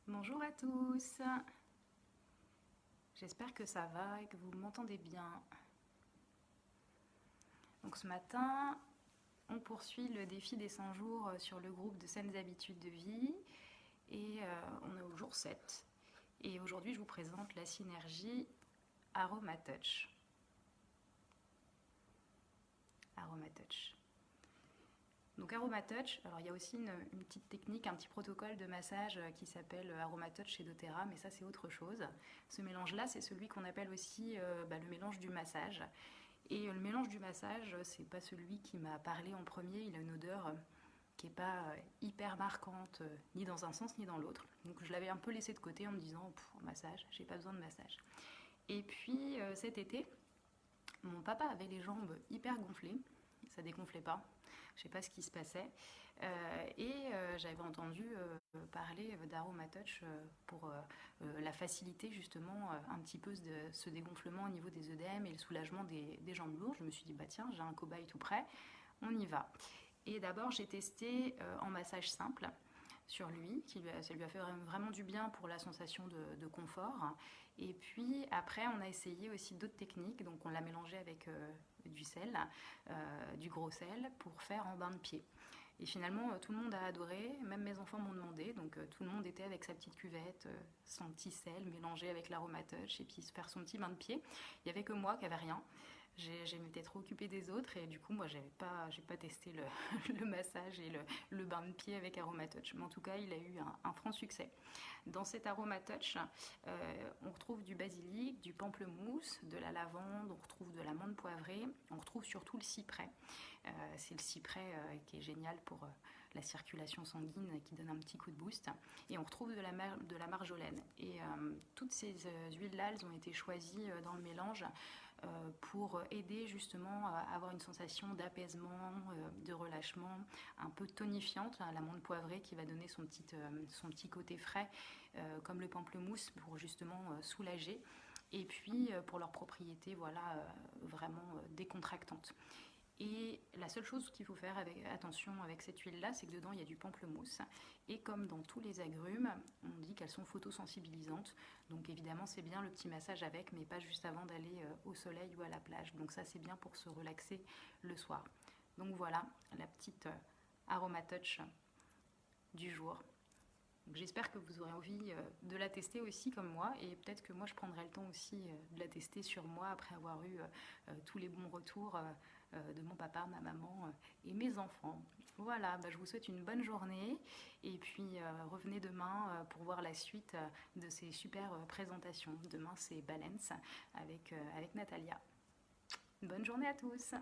Bonjour à tous, j'espère que ça va et que vous m'entendez bien. Donc ce matin, on poursuit le défi des 100 jours sur le groupe de saines habitudes de vie et on est au jour 7. Et aujourd'hui, je vous présente la synergie Aromatouch. Aromatouch. Donc Aromatouch, alors il y a aussi une petite technique, un petit protocole de massage qui s'appelle Aromatouch chez doTERRA, mais ça c'est autre chose. Ce mélange-là, c'est celui qu'on appelle aussi le mélange du massage. Et le mélange du massage, c'est pas celui qui m'a parlé en premier, il a une odeur qui est pas hyper marquante, ni dans un sens ni dans l'autre. Donc je l'avais un peu laissé de côté en me disant, massage, j'ai pas besoin de massage. Et puis cet été, mon papa avait les jambes hyper gonflées, ça dégonflait pas, je sais pas ce qui se passait. J'avais entendu parler d'Aromatouch pour la faciliter justement un petit peu de ce dégonflement au niveau des œdèmes et le soulagement des jambes lourdes. Je me suis dit, bah tiens, j'ai un cobaye tout prêt, on y va. Et d'abord, j'ai testé en massage simple sur lui, ça lui a fait vraiment du bien pour la sensation de confort. Et puis après, on a essayé aussi d'autres techniques, donc on l'a mélangé avec du sel, du gros sel, pour faire en bain de pied. Et finalement, tout le monde a adoré, même mes enfants m'ont demandé, donc tout le monde était avec sa petite cuvette, son petit sel mélangé avec l'Aromatouch, et puis se faire son petit bain de pied. Il n'y avait que moi qui n'avais rien. J'ai m'étais trop occupée des autres et du coup moi j'ai pas testé le massage et le bain de pied avec Aromatouch, mais en tout cas il a eu un franc succès. Dans cet Aromatouch, on retrouve du basilic, du pamplemousse, de la lavande, on retrouve de la menthe poivrée, on retrouve surtout le cyprès. C'est le cyprès qui est génial pour la circulation sanguine et qui donne un petit coup de boost. Et on retrouve de la marjolaine. Et toutes ces huiles-là, elles ont été choisies dans le mélange pour aider justement à avoir une sensation d'apaisement, de relâchement, un peu tonifiante. La menthe poivrée qui va donner son petit côté frais, comme le pamplemousse, pour justement soulager. Et puis pour leurs propriétés, voilà, vraiment décontractantes. Et la seule chose qu'il faut faire attention avec cette huile-là, c'est que dedans il y a du pamplemousse. Et comme dans tous les agrumes, on dit qu'elles sont photosensibilisantes. Donc évidemment, c'est bien le petit massage avec, mais pas juste avant d'aller au soleil ou à la plage. Donc ça, c'est bien pour se relaxer le soir. Donc voilà, la petite Aromatouch du jour. J'espère que vous aurez envie de la tester aussi comme moi, et peut-être que moi je prendrai le temps aussi de la tester sur moi après avoir eu tous les bons retours de mon papa, ma maman et mes enfants. Voilà, je vous souhaite une bonne journée et puis revenez demain pour voir la suite de ces super présentations. Demain c'est Balance avec Natalia. Bonne journée à tous!